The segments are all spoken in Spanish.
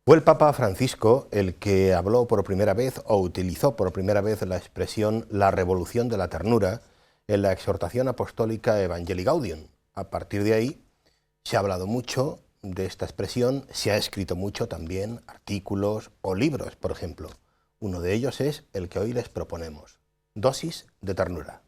Fue el Papa Francisco el que habló por primera vez o utilizó por primera vez la expresión la revolución de la ternura en la exhortación apostólica Evangelii Gaudium. A partir de ahí se ha hablado mucho de esta expresión, se ha escrito mucho también artículos o libros, por ejemplo. Uno de ellos es el que hoy les proponemos, Dosis de ternura.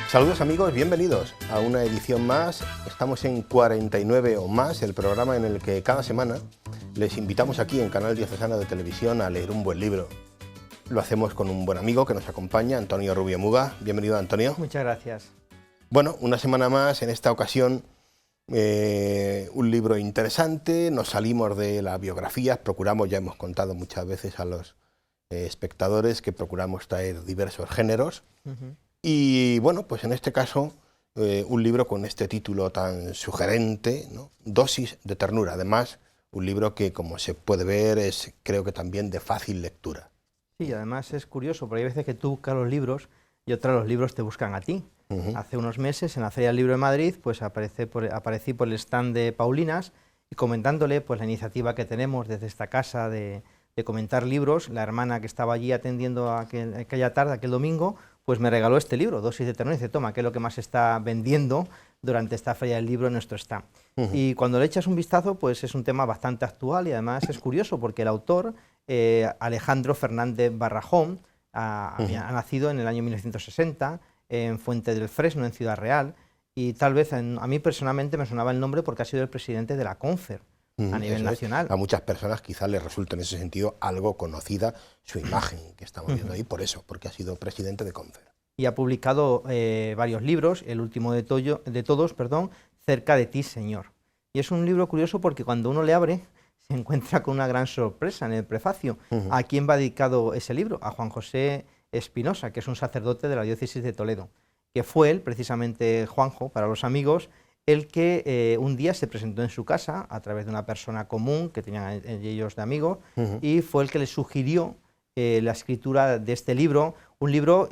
Saludos amigos, bienvenidos a una edición más. Estamos en 49 o más, el programa en el que cada semana les invitamos aquí en Canal Diocesano de Televisión a leer un buen libro. Lo hacemos con un buen amigo que nos acompaña, Antonio Rubio Muga. Bienvenido, Antonio. Muchas gracias. Bueno, una semana más, en esta ocasión un libro interesante. Nos salimos de las biografías, procuramos, ya hemos contado muchas veces a los espectadores que procuramos traer diversos géneros. Y bueno, pues en este caso, un libro con este título tan sugerente, ¿no? Dosis de ternura. Además, un libro que, como se puede ver, es creo que también de fácil lectura. Sí, además es curioso, porque hay veces que tú buscas los libros y otros los libros te buscan a ti. Hace unos meses, en la Feria del Libro de Madrid, pues aparecí por el stand de Paulinas y comentándole pues la iniciativa que tenemos desde esta casa de comentar libros. La hermana que estaba allí atendiendo aquella tarde, aquel domingo, pues me regaló este libro, Dosis de ternura, y dice, toma, que es lo que más se está vendiendo durante esta Feria del Libro en nuestro stand. Y cuando le echas un vistazo, pues es un tema bastante actual y además es curioso porque el autor, Alejandro Fernández Barrajón, ha nacido en el año 1960 en Fuente del Fresno, en Ciudad Real, y tal vez a mí personalmente me sonaba el nombre porque ha sido el presidente de la CONFER a nivel nacional. A muchas personas quizás les resulta en ese sentido algo conocida su imagen que estamos viendo ahí, por eso, porque ha sido presidente de CONFER. Y ha publicado varios libros, el último de todos, Cerca de ti, Señor. Y es un libro curioso porque cuando uno le abre, se encuentra con una gran sorpresa en el prefacio. ¿A quién va dedicado ese libro? A Juan José Espinosa, que es un sacerdote de la diócesis de Toledo, que fue él, precisamente Juanjo, para los amigos, el que un día se presentó en su casa a través de una persona común que tenían ellos de amigos, y fue el que les sugirió la escritura de este libro, un libro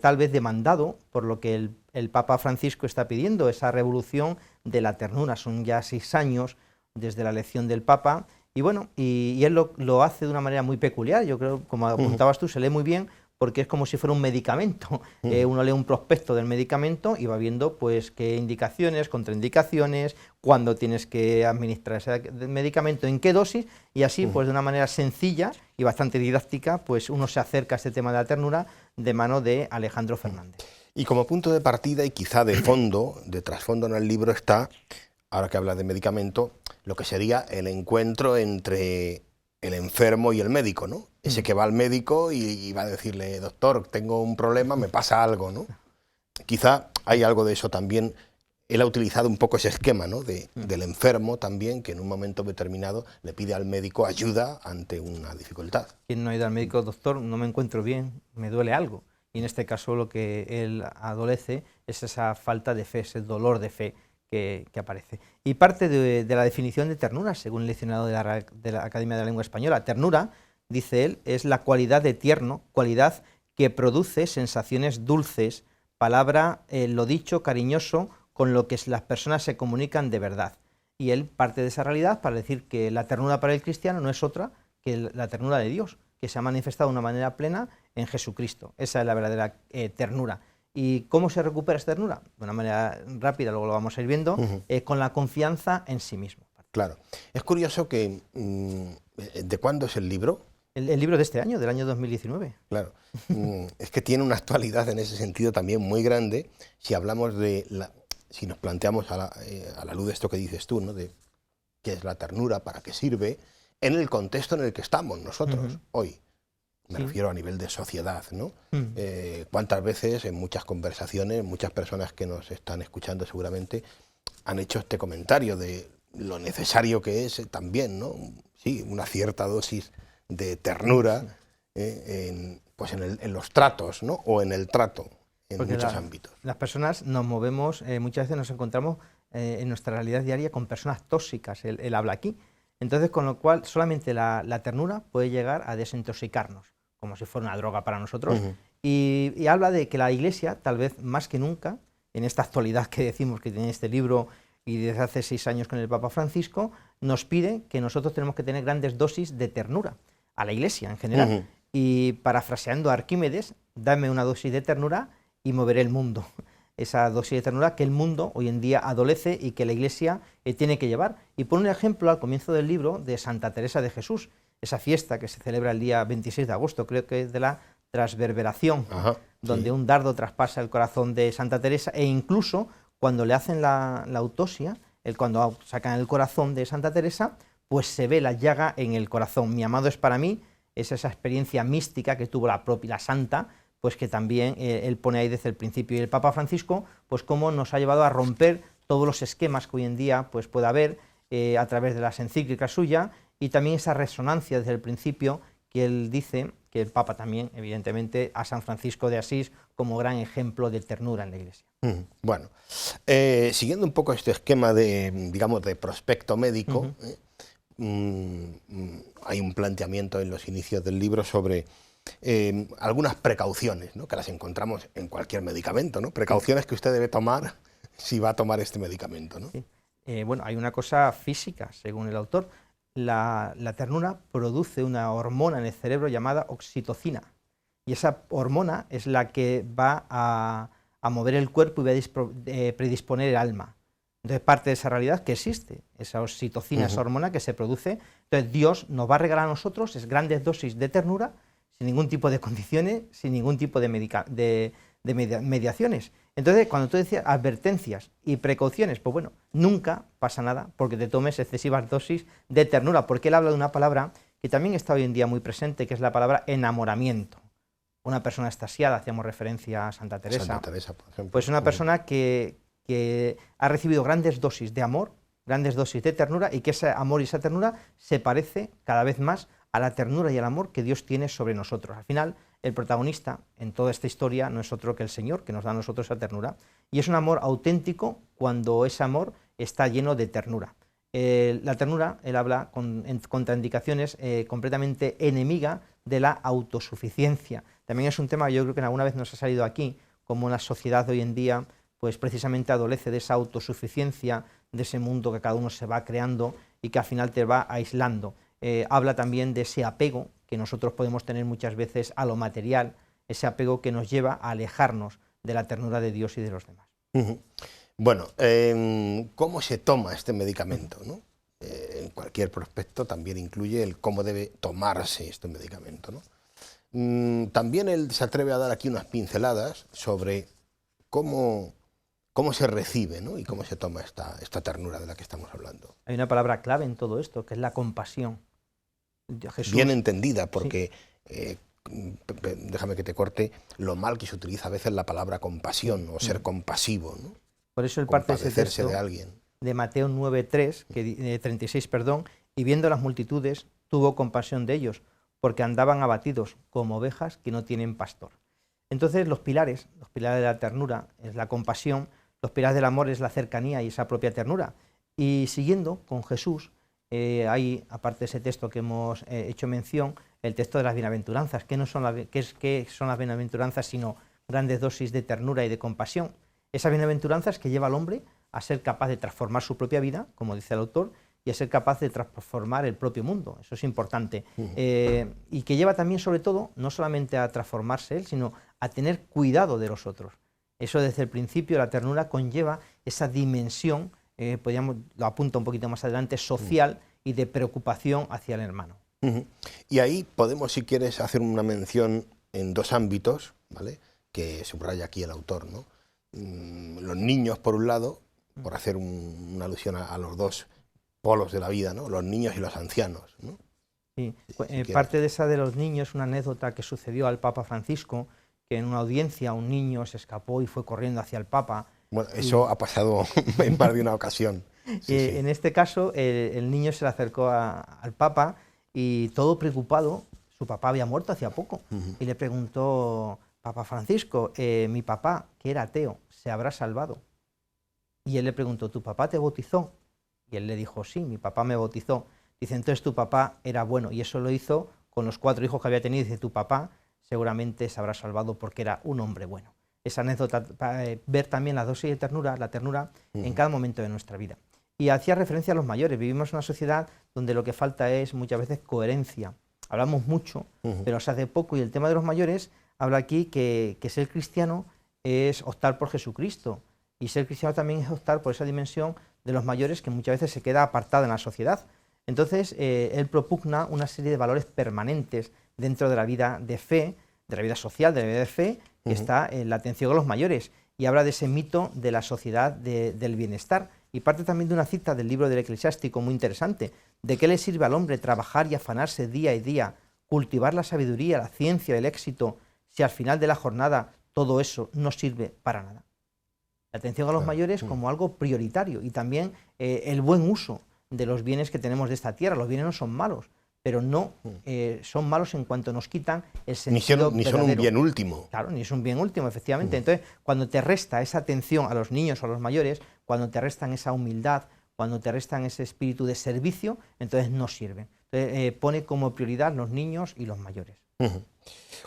tal vez demandado por lo que el Papa Francisco está pidiendo, esa revolución de la ternura. Son ya 6 años desde la elección del Papa, y bueno, y él lo hace de una manera muy peculiar. Yo creo, como apuntabas tú, se lee muy bien, porque es como si fuera un medicamento. Uno lee un prospecto del medicamento y va viendo pues qué indicaciones, contraindicaciones, cuándo tienes que administrar ese medicamento, en qué dosis, y así pues de una manera sencilla y bastante didáctica pues uno se acerca a este tema de la ternura de mano de Alejandro Fernández. Y como punto de partida y quizá de fondo, de trasfondo en el libro está, ahora que habla de medicamento, lo que sería el encuentro entre el enfermo y el médico, ¿no? Ese que va al médico y va a decirle, doctor, tengo un problema, me pasa algo, ¿no? Quizá hay algo de eso también. Él ha utilizado un poco ese esquema, ¿no? Del enfermo también, que en un momento determinado le pide al médico ayuda ante una dificultad. ¿Quién no ha ido al médico? Doctor, no me encuentro bien, me duele algo. Y en este caso lo que él adolece es esa falta de fe, ese dolor de fe que aparece. Y parte de la definición de ternura, según el diccionario de la Academia de la Lengua Española. Ternura, dice él, es la cualidad de tierno, cualidad que produce sensaciones dulces, palabra, lo dicho, cariñoso, con lo que las personas se comunican de verdad. Y él parte de esa realidad para decir que la ternura para el cristiano no es otra que la ternura de Dios, que se ha manifestado de una manera plena en Jesucristo. Esa es la verdadera ternura. ¿Y cómo se recupera esta ternura? De una manera rápida, luego lo vamos a ir viendo, con la confianza en sí mismo. Claro. Es curioso que... ¿de cuándo es el libro? El libro de este año, del año 2019. Claro. Es que tiene una actualidad en ese sentido también muy grande. Si hablamos si nos planteamos a la luz de esto que dices tú, ¿no? De qué es la ternura, para qué sirve, en el contexto en el que estamos nosotros hoy. Me refiero a nivel de sociedad, ¿no? ¿Cuántas veces en muchas conversaciones, muchas personas que nos están escuchando seguramente han hecho este comentario de lo necesario que es también, ¿no? Sí, una cierta dosis de ternura en los tratos, ¿no? O en el trato en Porque muchos ámbitos. las personas nos movemos, muchas veces nos encontramos en nuestra realidad diaria con personas tóxicas, él habla aquí. Entonces, con lo cual, solamente la ternura puede llegar a desintoxicarnos, como si fuera una droga para nosotros. Y habla de que la Iglesia, tal vez más que nunca, en esta actualidad que decimos que tiene este libro y desde hace 6 años con el Papa Francisco, nos pide que nosotros tenemos que tener grandes dosis de ternura a la Iglesia en general. Y parafraseando a Arquímedes, dame una dosis de ternura y moveré el mundo. Esa dosis de ternura que el mundo hoy en día adolece y que la Iglesia tiene que llevar. Y pone un ejemplo al comienzo del libro de Santa Teresa de Jesús, esa fiesta que se celebra el día 26 de agosto, creo que es de la transverberación, donde un dardo traspasa el corazón de Santa Teresa, e incluso cuando le hacen la autopsia, cuando sacan el corazón de Santa Teresa, pues se ve la llaga en el corazón. Mi amado es para mí, es esa experiencia mística que tuvo la santa, pues que también él pone ahí desde el principio. Y el Papa Francisco, pues cómo nos ha llevado a romper todos los esquemas que hoy en día pues puede haber a través de las encíclicas suyas, y también esa resonancia desde el principio que él dice, que el Papa también, evidentemente, a San Francisco de Asís como gran ejemplo de ternura en la Iglesia. Bueno, siguiendo un poco este esquema de, digamos, de prospecto médico, hay un planteamiento en los inicios del libro sobre algunas precauciones, ¿no?, que las encontramos en cualquier medicamento, ¿no? Precauciones que usted debe tomar si va a tomar este medicamento, ¿no? Sí. Bueno, hay una cosa física, según el autor. La ternura produce una hormona en el cerebro llamada oxitocina, y esa hormona es la que va a mover el cuerpo y va a predisponer el alma. Entonces, parte de esa realidad que existe, esa oxitocina, esa hormona que se produce. Entonces, Dios nos va a regalar a nosotros grandes dosis de ternura, sin ningún tipo de condiciones, sin ningún tipo de mediaciones. Entonces, cuando tú decías advertencias y precauciones, pues bueno, nunca pasa nada porque te tomes excesivas dosis de ternura, porque él habla de una palabra que también está hoy en día muy presente, que es la palabra enamoramiento. Una persona extasiada, hacíamos referencia a Santa Teresa. Santa Teresa, por ejemplo. Pues una persona que ha recibido grandes dosis de amor, grandes dosis de ternura, y que ese amor y esa ternura se parece cada vez más a la ternura y al amor que Dios tiene sobre nosotros. Al final, el protagonista en toda esta historia no es otro que el Señor, que nos da a nosotros esa ternura, y es un amor auténtico cuando ese amor está lleno de ternura. La ternura, él habla con contraindicaciones completamente enemiga de la autosuficiencia. También es un tema que yo creo que alguna vez nos ha salido aquí, como la sociedad de hoy en día pues precisamente adolece de esa autosuficiencia, de ese mundo que cada uno se va creando y que al final te va aislando. Habla también de ese apego que nosotros podemos tener muchas veces a lo material, ese apego que nos lleva a alejarnos de la ternura de Dios y de los demás. Bueno, ¿cómo se toma este medicamento, ¿no? En cualquier prospecto también incluye el cómo debe tomarse este medicamento, ¿no? También él se atreve a dar aquí unas pinceladas sobre cómo se recibe, ¿no?, y cómo se toma esta ternura de la que estamos hablando. Hay una palabra clave en todo esto, que es la compasión. Jesús, bien entendida, porque, sí, déjame que te corte, lo mal que se utiliza a veces la palabra compasión o ser compasivo, ¿no? Por eso el parte de ese texto de alguien. De Mateo 9:3, 36, perdón, y viendo las multitudes tuvo compasión de ellos, porque andaban abatidos como ovejas que no tienen pastor. Entonces los pilares de la ternura es la compasión, los pilares del amor es la cercanía y esa propia ternura. Y siguiendo con Jesús, hay, aparte de ese texto que hemos hecho mención, el texto de las bienaventuranzas. ¿Qué son las bienaventuranzas sino grandes dosis de ternura y de compasión? Esas bienaventuranzas que lleva al hombre a ser capaz de transformar su propia vida, como dice el autor, y a ser capaz de transformar el propio mundo. Eso es importante. Y que lleva también, sobre todo, no solamente a transformarse él, sino a tener cuidado de los otros. Eso desde el principio, la ternura conlleva esa dimensión, lo apunta un poquito más adelante, social y de preocupación hacia el hermano. Y ahí podemos, si quieres, hacer una mención en dos ámbitos, ¿vale?, que subraya aquí el autor, ¿no? Los niños, por un lado, por hacer una alusión a los dos polos de la vida, ¿no?, los niños y los ancianos, ¿no? Sí. Parte de esa de los niños, una anécdota que sucedió al Papa Francisco, que en una audiencia un niño se escapó y fue corriendo hacia el Papa. Bueno, eso ha pasado en más de una ocasión. Sí. En este caso, el niño se le acercó al Papa y todo preocupado, su papá había muerto hacía poco, y le preguntó: Papa Francisco, mi papá, que era ateo, ¿se habrá salvado? Y él le preguntó, ¿tu papá te bautizó? Y él le dijo, sí, mi papá me bautizó. Dice, entonces tu papá era bueno, y eso lo hizo con los 4 hijos que había tenido. Dice, tu papá seguramente se habrá salvado porque era un hombre bueno. Esa anécdota para ver también la dosis de ternura, la ternura en cada momento de nuestra vida. Y hacía referencia a los mayores. Vivimos en una sociedad donde lo que falta es muchas veces coherencia. Hablamos mucho, pero se hace poco. Y el tema de los mayores habla aquí que ser cristiano es optar por Jesucristo. Y ser cristiano también es optar por esa dimensión de los mayores que muchas veces se queda apartada en la sociedad. Entonces, él propugna una serie de valores permanentes dentro de la vida de fe, de la vida social, de la vida de fe, que está en la atención a los mayores. Y habla de ese mito de la sociedad del bienestar. Y parte también de una cita del libro del Eclesiástico muy interesante. ¿De qué le sirve al hombre trabajar y afanarse día y día, cultivar la sabiduría, la ciencia, el éxito, si al final de la jornada todo eso no sirve para nada? La atención a los mayores como algo prioritario y también el buen uso de los bienes que tenemos de esta tierra. Los bienes no son malos, pero no son malos en cuanto nos quitan el sentido ni son un bien último. Claro, ni es un bien último, efectivamente. Entonces, cuando te resta esa atención a los niños o a los mayores, cuando te restan esa humildad, cuando te restan ese espíritu de servicio, entonces no sirven. Entonces, pone como prioridad los niños y los mayores.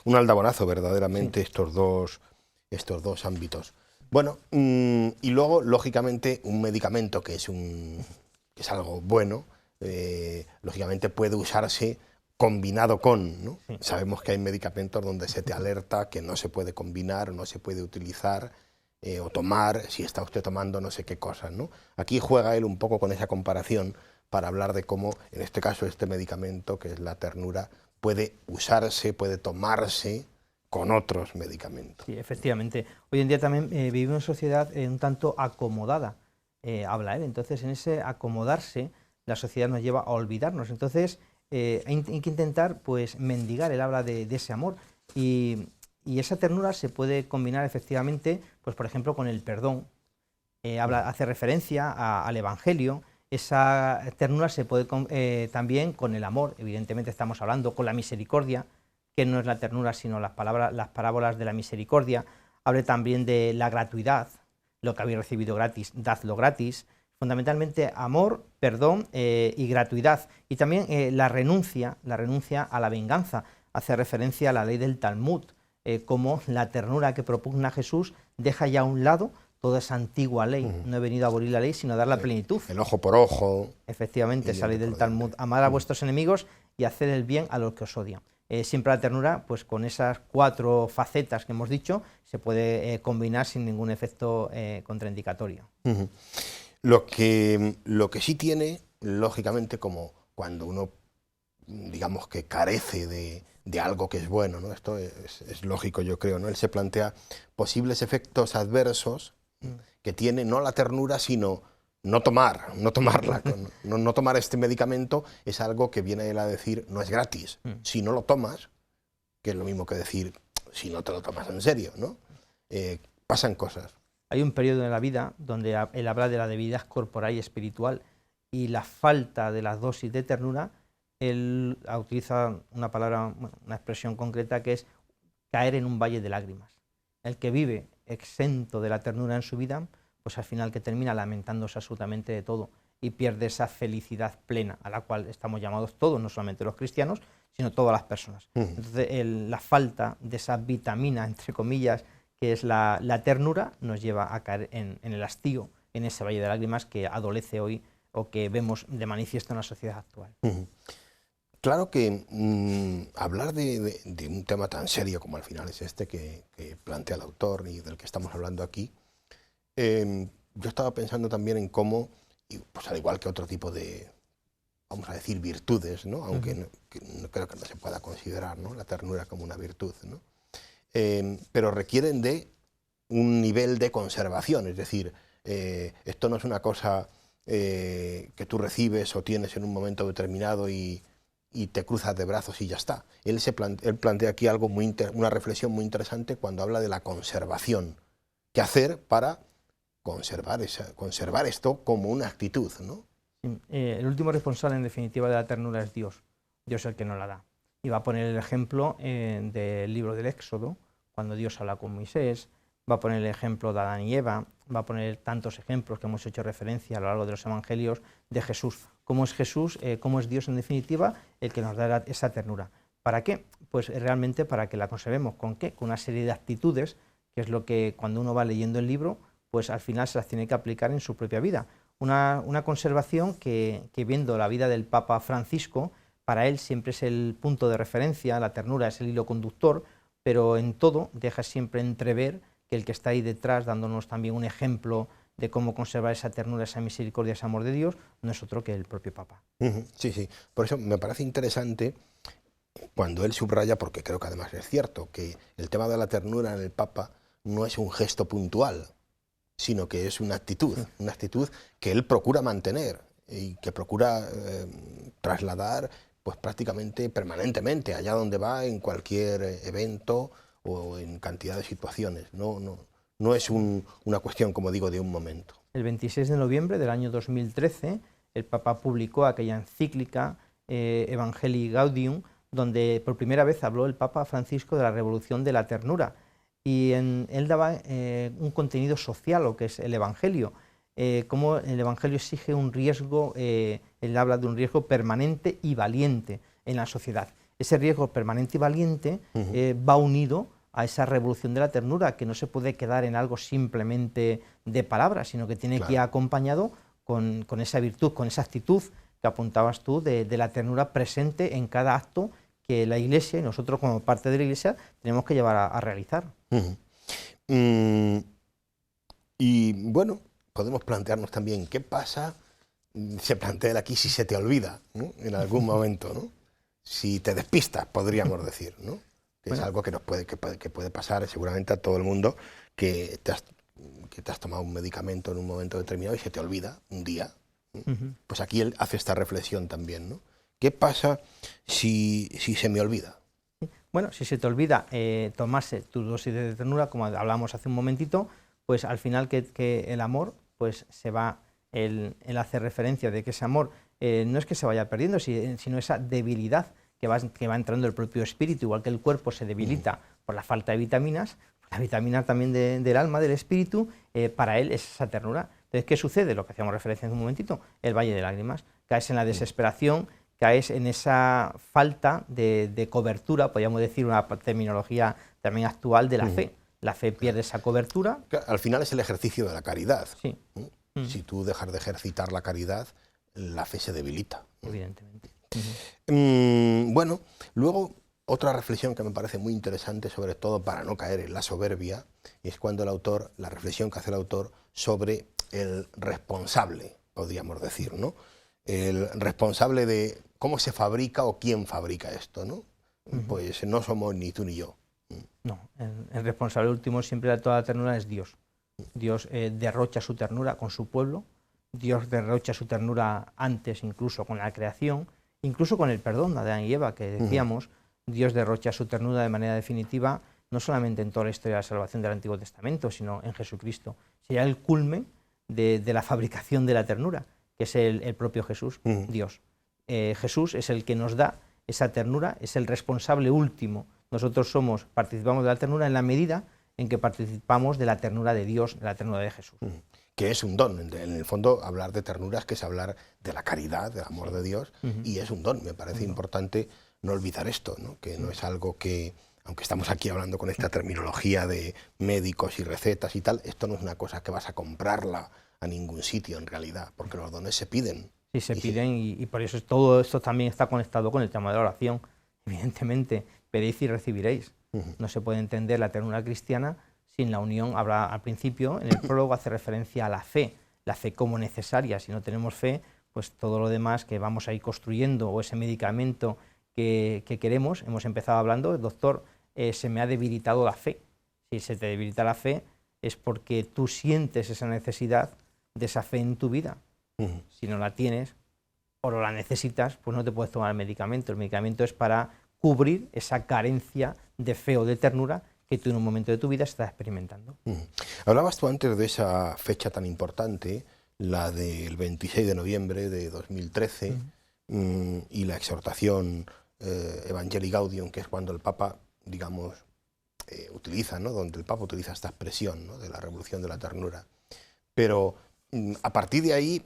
Un aldabonazo, verdaderamente, sí, estos dos ámbitos. Bueno, y luego, lógicamente, un medicamento que es algo bueno, lógicamente puede usarse combinado con, ¿no? Sí. Sabemos que hay medicamentos donde se te alerta que no se puede combinar o no se puede utilizar o tomar si está usted tomando no sé qué cosas, ¿no? Aquí juega él un poco con esa comparación para hablar de cómo, en este caso, este medicamento, que es la ternura, puede usarse, puede tomarse con otros medicamentos. Sí, efectivamente. Hoy en día también vivimos en una sociedad un tanto acomodada, habla él. Entonces, en ese acomodarse, la sociedad nos lleva a olvidarnos. Entonces, hay que intentar pues mendigar, él habla de ese amor. Y esa ternura se puede combinar efectivamente, pues por ejemplo, con el perdón. Hace referencia al Evangelio. Esa ternura se puede también con el amor, evidentemente estamos hablando, con la misericordia, que no es la ternura, sino las parábolas de la misericordia. Habla también de la gratuidad, lo que habéis recibido gratis, dadlo gratis. Fundamentalmente amor, perdón y gratuidad. Y también la renuncia a la venganza. Hace referencia a la ley del Talmud, como la ternura que propugna Jesús deja ya a un lado toda esa antigua ley. No he venido a abolir la ley, sino a dar la plenitud. El ojo por ojo. Efectivamente, esa ley del Talmud. Amad a vuestros enemigos y hacer el bien a los que os odian. Siempre la ternura, pues con esas 4 facetas que hemos dicho, se puede combinar sin ningún efecto contraindicatorio. Lo que sí tiene, lógicamente, como cuando uno, digamos que carece de algo que es bueno, ¿no? Esto es lógico, yo creo, ¿no? Él se plantea posibles efectos adversos que tiene no la ternura, sino no tomar este medicamento es algo que viene él a decir no es gratis. Si no lo tomas, que es lo mismo que decir si no te lo tomas en serio, ¿no? Pasan cosas. Hay un periodo en la vida donde él habla de la debilidad corporal y espiritual y la falta de las dosis de ternura. Él utiliza una palabra, una expresión concreta que es caer en un valle de lágrimas. El que vive exento de la ternura en su vida, pues al final que termina lamentándose absolutamente de todo y pierde esa felicidad plena a la cual estamos llamados todos, no solamente los cristianos, sino todas las personas. Entonces la falta de esa vitamina, entre comillas, que es la ternura, nos lleva a caer en el hastío, en ese valle de lágrimas que adolece hoy o que vemos de manifiesto en la sociedad actual. Claro que hablar de un tema tan serio como al final es este que plantea el autor y del que estamos hablando aquí, yo estaba pensando también en cómo, pues al igual que otro tipo de, vamos a decir, virtudes, ¿no? Aunque no creo que no se pueda considerar, ¿no?, la ternura como una virtud, ¿no? Pero requieren de un nivel de conservación, es decir, esto no es una cosa que tú recibes o tienes en un momento determinado y te cruzas de brazos y ya está. Él plantea aquí algo una reflexión muy interesante cuando habla de la conservación. ¿Qué hacer para conservar esto como una actitud, ¿no? El último responsable, en definitiva, de la ternura es Dios. Dios es el que nos la da. Y va a poner el ejemplo del libro del Éxodo, cuando Dios habla con Moisés, va a poner el ejemplo de Adán y Eva, va a poner tantos ejemplos que hemos hecho referencia a lo largo de los evangelios de Jesús. ¿Cómo es Jesús? ¿Cómo es Dios en definitiva? El que nos da esa ternura. ¿Para qué? Pues realmente para que la conservemos. ¿Con qué? Con una serie de actitudes, que es lo que cuando uno va leyendo el libro, pues al final se las tiene que aplicar en su propia vida. Una conservación que viendo la vida del Papa Francisco, para él siempre es el punto de referencia, la ternura es el hilo conductor, pero en todo deja siempre entrever que el que está ahí detrás, dándonos también un ejemplo de cómo conservar esa ternura, esa misericordia, ese amor de Dios, no es otro que el propio Papa. Sí, sí. Por eso me parece interesante cuando él subraya, porque creo que además es cierto, que el tema de la ternura en el Papa no es un gesto puntual, sino que es una actitud que él procura mantener y que procura trasladar pues prácticamente permanentemente, allá donde va, en cualquier evento o en cantidad de situaciones. No es una cuestión, como digo, de un momento. El 26 de noviembre del año 2013, el Papa publicó aquella encíclica Evangelii Gaudium, donde por primera vez habló el Papa Francisco de la revolución de la ternura. Y él daba un contenido social, lo que es el Evangelio, cómo el Evangelio exige un riesgo, él habla de un riesgo permanente y valiente en la sociedad. Ese riesgo permanente y valiente va unido a esa revolución de la ternura, que no se puede quedar en algo simplemente de palabras, sino que tiene que ir acompañado con esa virtud, con esa actitud que apuntabas tú de la ternura presente en cada acto que la Iglesia y nosotros como parte de la Iglesia tenemos que llevar a realizar. Y bueno, podemos plantearnos también qué pasa, se plantea aquí, si se te olvida, ¿no? En algún momento, ¿no? Si te despistas, podríamos decir, ¿no? Que es algo que puede pasar seguramente a todo el mundo, que te has tomado un medicamento en un momento determinado y se te olvida un día. Pues aquí él hace esta reflexión también, ¿no? ¿Qué pasa si se me olvida? Bueno, si se te olvida tomarse tu dosis de ternura, como hablábamos hace un momentito, pues al final que el amor, pues se va, él hace referencia de que ese amor no es que se vaya perdiendo, sino esa debilidad que va entrando el propio espíritu, igual que el cuerpo se debilita por la falta de vitaminas, la vitamina también del alma, del espíritu, para él es esa ternura. Entonces, ¿qué sucede? Lo que hacíamos referencia en un momentito, el valle de lágrimas, caes en la desesperación, caes en esa falta de cobertura, podríamos decir una terminología también actual de la fe. La fe pierde esa cobertura. Al final es el ejercicio de la caridad. Sí. Si tú dejas de ejercitar la caridad, la fe se debilita. Evidentemente. Bueno, luego otra reflexión que me parece muy interesante, sobre todo para no caer en la soberbia, es cuando la reflexión que hace el autor sobre el responsable, podríamos decir, ¿no? El responsable de cómo se fabrica o quién fabrica esto, ¿no? Pues no somos ni tú ni yo. No, el responsable último siempre de toda la ternura es Dios. Dios derrocha su ternura con su pueblo, Dios derrocha su ternura antes incluso con la creación, incluso con el perdón de Adán y Eva, que decíamos, Dios derrocha su ternura de manera definitiva, no solamente en toda la historia de la salvación del Antiguo Testamento, sino en Jesucristo. Sería el culmen de la fabricación de la ternura, que es el propio Jesús, Dios. Jesús es el que nos da esa ternura, es el responsable último. Nosotros participamos de la ternura en la medida en que participamos de la ternura de Dios, de la ternura de Jesús. Que es un don. En el fondo, hablar de ternuras, que es hablar de la caridad, del amor de Dios, y es un don. Me parece importante no olvidar esto, ¿no? Que no es algo que, aunque estamos aquí hablando con esta terminología de médicos y recetas y tal, esto no es una cosa que vas a comprarla a ningún sitio en realidad, porque los dones se piden. Sí, se piden y por eso todo esto también está conectado con el tema de la oración. Evidentemente, pedid y recibiréis. No se puede entender la ternura cristiana sin la unión. Habla al principio, en el prólogo hace referencia a la fe como necesaria. Si no tenemos fe, pues todo lo demás que vamos a ir construyendo o ese medicamento que queremos, hemos empezado hablando, doctor, se me ha debilitado la fe. Si se te debilita la fe es porque tú sientes esa necesidad de esa fe en tu vida. Si no la tienes o no la necesitas, pues no te puedes tomar el medicamento. El medicamento es para cubrir esa carencia de fe o de ternura que tú en un momento de tu vida estás experimentando. Hablabas tú antes de esa fecha tan importante, la del 26 de noviembre de 2013, y la exhortación Evangelii Gaudium, que es cuando el Papa, digamos, utiliza, ¿no? Donde el Papa utiliza esta expresión, ¿no? De la revolución de la ternura. Pero a partir de ahí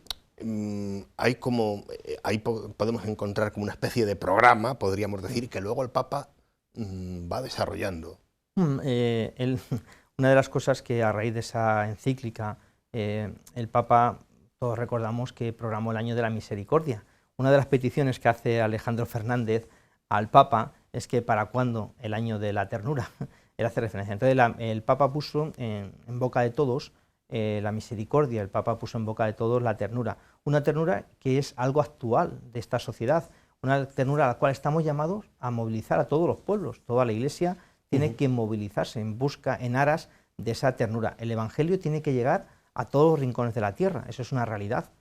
podemos encontrar como una especie de programa, podríamos decir, que luego el Papa va desarrollando. Una de las cosas que a raíz de esa encíclica el Papa, todos recordamos que programó el año de la misericordia. Una de las peticiones que hace Alejandro Fernández al Papa es que para cuándo el año de la ternura. Él hace referencia. Entonces el Papa puso en boca de todos la misericordia, el Papa puso en boca de todos la ternura. Una ternura que es algo actual de esta sociedad, una ternura a la cual estamos llamados a movilizar a todos los pueblos. Toda la Iglesia tiene que movilizarse en aras de esa ternura. El Evangelio tiene que llegar a todos los rincones de la tierra, eso es una realidad.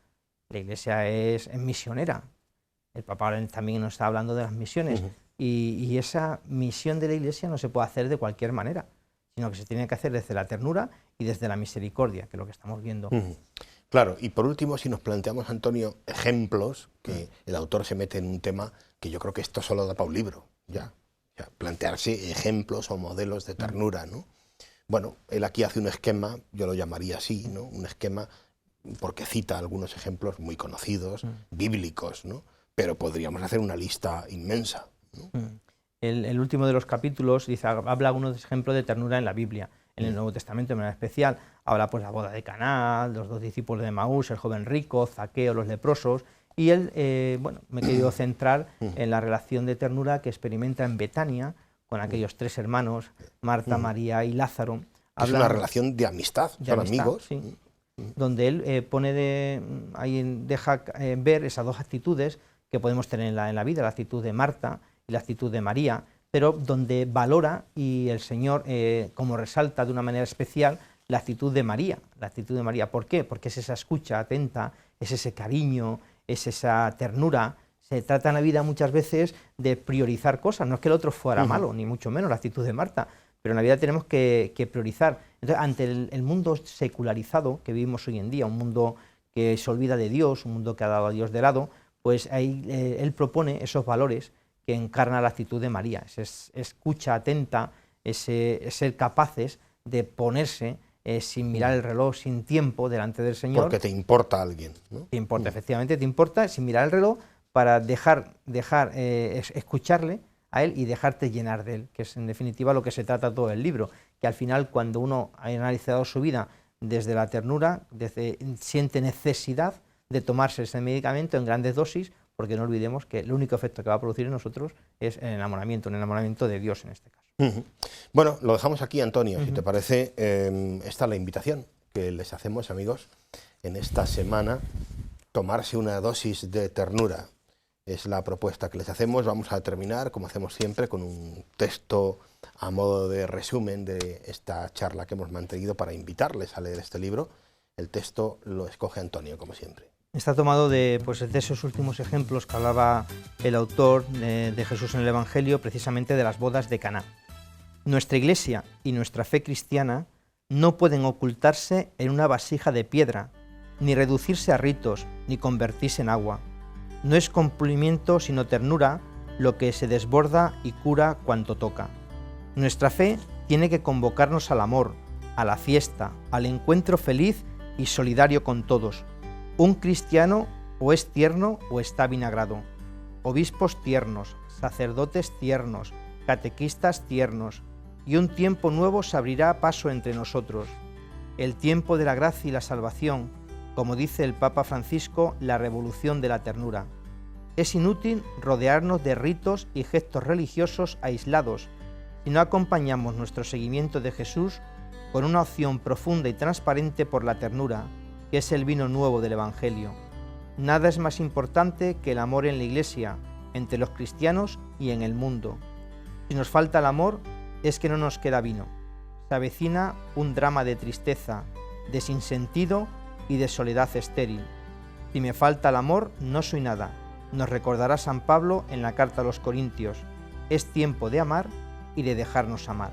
La Iglesia es misionera. El Papa también nos está hablando de las misiones. Y esa misión de la Iglesia no se puede hacer de cualquier manera, sino que se tiene que hacer desde la ternura y desde la misericordia, que es lo que estamos viendo. Claro, y por último, si nos planteamos, Antonio, ejemplos, que el autor se mete en un tema que yo creo que esto solo da para un libro, ya plantearse ejemplos o modelos de ternura, ¿no? Bueno, él aquí hace un esquema, yo lo llamaría así, ¿no? Un esquema porque cita algunos ejemplos muy conocidos, bíblicos, ¿no? Pero podríamos hacer una lista inmensa, ¿no? El último de los capítulos habla algunos ejemplos de ternura en la Biblia. En el Nuevo Testamento, de manera especial, habla pues la boda de Caná, los 2 discípulos de Maús, el joven rico, Zaqueo, los leprosos. Y él, me he querido centrar en la relación de ternura que experimenta en Betania con aquellos 3 hermanos, Marta, María y Lázaro. Es una relación de amistad, son amigos. Sí, donde él deja ver esas 2 actitudes que podemos tener en la vida, la actitud de Marta y la actitud de María, pero donde valora y el Señor como resalta de una manera especial la actitud de María. La actitud de María, ¿por qué? Porque es esa escucha atenta, es ese cariño, es esa ternura. Se trata en la vida muchas veces de priorizar cosas, no es que el otro fuera malo, ni mucho menos la actitud de Marta, pero en la vida tenemos que priorizar. Entonces, ante el mundo secularizado que vivimos hoy en día, un mundo que se olvida de Dios, un mundo que ha dado a Dios de lado, pues ahí él propone esos valores que encarna la actitud de María, es escucha atenta, es ser capaces de ponerse sin mirar el reloj, sin tiempo, delante del Señor. Porque te importa alguien, ¿no? Te importa, efectivamente, te importa, sin mirar el reloj, para escucharle a Él y dejarte llenar de Él, que es en definitiva lo que se trata todo el libro, que al final cuando uno ha analizado su vida desde la ternura, siente necesidad de tomarse ese medicamento en grandes dosis, porque no olvidemos que el único efecto que va a producir en nosotros es el enamoramiento, un enamoramiento de Dios en este caso. Bueno, lo dejamos aquí, Antonio, si te parece. Esta es la invitación que les hacemos, amigos, en esta semana, tomarse una dosis de ternura. Es la propuesta que les hacemos. Vamos a terminar, como hacemos siempre, con un texto a modo de resumen de esta charla que hemos mantenido para invitarles a leer este libro. El texto lo escoge Antonio, como siempre. Está tomado de esos últimos ejemplos que hablaba el autor de Jesús en el Evangelio, precisamente de las bodas de Caná. Nuestra Iglesia y nuestra fe cristiana no pueden ocultarse en una vasija de piedra, ni reducirse a ritos, ni convertirse en agua. No es cumplimiento sino ternura lo que se desborda y cura cuanto toca. Nuestra fe tiene que convocarnos al amor, a la fiesta, al encuentro feliz y solidario con todos. Un cristiano o es tierno o está vinagrado. Obispos tiernos, sacerdotes tiernos, catequistas tiernos, y un tiempo nuevo se abrirá paso entre nosotros. El tiempo de la gracia y la salvación, como dice el Papa Francisco, la revolución de la ternura. Es inútil rodearnos de ritos y gestos religiosos aislados si no acompañamos nuestro seguimiento de Jesús con una opción profunda y transparente por la ternura, que es el vino nuevo del Evangelio. Nada es más importante que el amor en la Iglesia, entre los cristianos y en el mundo. Si nos falta el amor, es que no nos queda vino. Se avecina un drama de tristeza, de sinsentido y de soledad estéril. Si me falta el amor, no soy nada, nos recordará San Pablo en la carta a los Corintios. Es tiempo de amar y de dejarnos amar.